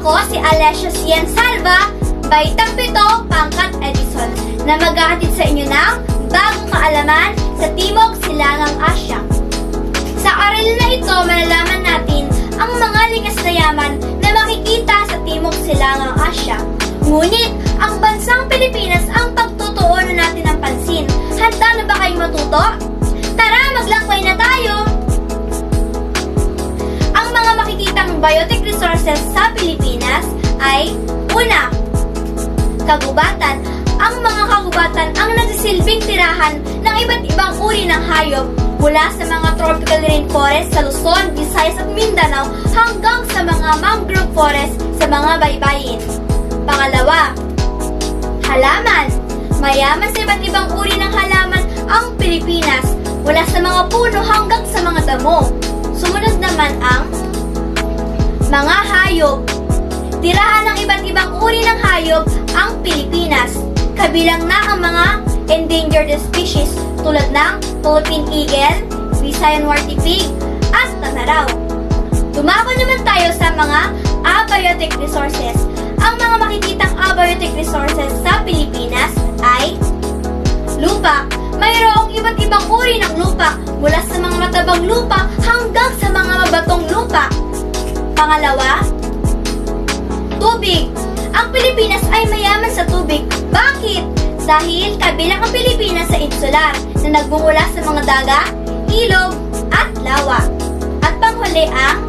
Ako si Alessia Ciensalva, Baitang 7, Pangkat Edison, na maghahatid sa inyo ng bagong kaalaman sa Timog Silangang Asya. Sa aralin na ito, malalaman natin ang mga likas na yaman na makikita sa Timog Silangang Asya. Ngunit, ang bansang Pilipinas ang pagtutuunan natin ng pansin. Handa na ba kayong matuto? Tara, maglakbay na tayo! Ang mga makikitang biotic resources sa Pilipinas ay: una, kagubatan. Ang mga kagubatan ang nagsisilbing tirahan ng iba't ibang uri ng hayop mula sa mga tropical rainforest sa Luzon, Visayas at Mindanao hanggang sa mga mangrove forest sa mga baybayin. Pangalawa, halaman. Mayaman sa iba't ibang uri ng halaman ang Pilipinas mula sa mga puno hanggang sa mga damo. Sumunod naman ang mga hayop. Tirahan ng iba't ibang uri ng hayop ang Pilipinas. Kabilang na ang mga endangered species tulad ng Philippine Eagle, Visayan Warty Pig, at Tataraw. Dumako naman tayo sa mga abiotic resources. Ang mga makikitang abiotic resources sa Pilipinas ay lupa. Mayroong iba't ibang uri ng lupa mula sa mga matabang lupa hanggang sa mga mabatong lupa. Pangalawa, tubig. Ang Pilipinas ay mayaman sa tubig. Bakit? Dahil kabilang ang Pilipinas sa insular na nagmumula sa mga dagat, ilog, at lawa. At panghuli ang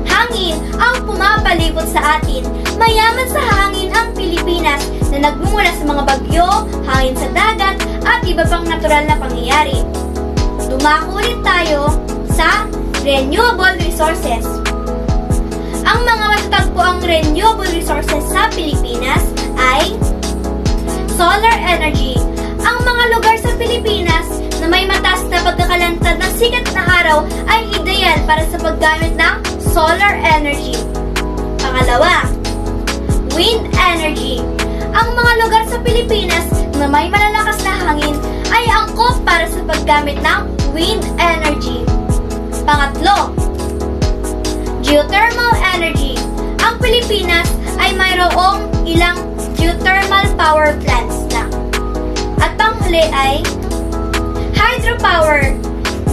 hangin ang pumapalibot sa atin. Mayaman sa hangin ang Pilipinas na nagmumula sa mga bagyo, hangin sa dagat, at iba pang natural na pangyayari. Dumako ulit tayo sa renewable resources. Ang mga matatagpuang renewable resources sa Pilipinas ay solar energy. Ang mga lugar sa Pilipinas na may mataas na pagkakalantad ng sikat na araw ay ideal para sa paggamit ng solar energy. Pangalawa, wind energy. Ang mga lugar sa Pilipinas na may malalakas na hangin ay angkop para sa paggamit ng wind energy. Pangatlo, geothermal energy. Ang Pilipinas ay mayroong ilang geothermal power plants na. At panghuli ay hydropower.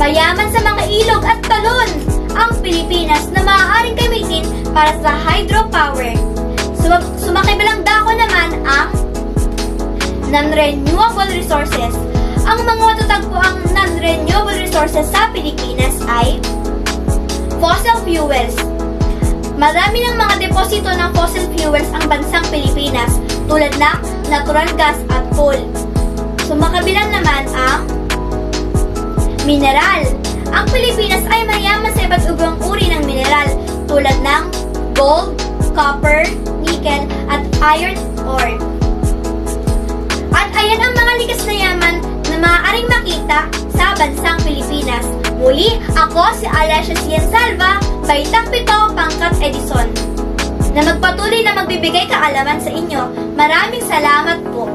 Mayaman sa mga ilog at talon ang Pilipinas na maaaring gamitin para sa hydropower. Sumakibilang dako naman ang non-renewable resources. Ang mga matatagpuang non-renewable resources sa Pilipinas ay fossil fuels. Marami ng mga deposito ng fossil fuels ang bansang Pilipinas tulad ng natural gas at coal. Sumakabilang naman ang mineral. Ang Pilipinas ay mayaman sa iba't ibang uri ng mineral tulad ng gold, copper, nickel, at iron ore. At ayan ang mga likas na yaman na maaaring makita sa bansang Pilipinas. Muli, ako si Alessia Ciensalva, Baitang 7, Pangkat Edison, na magpatuloy na magbibigay kaalaman sa inyo. Maraming salamat po.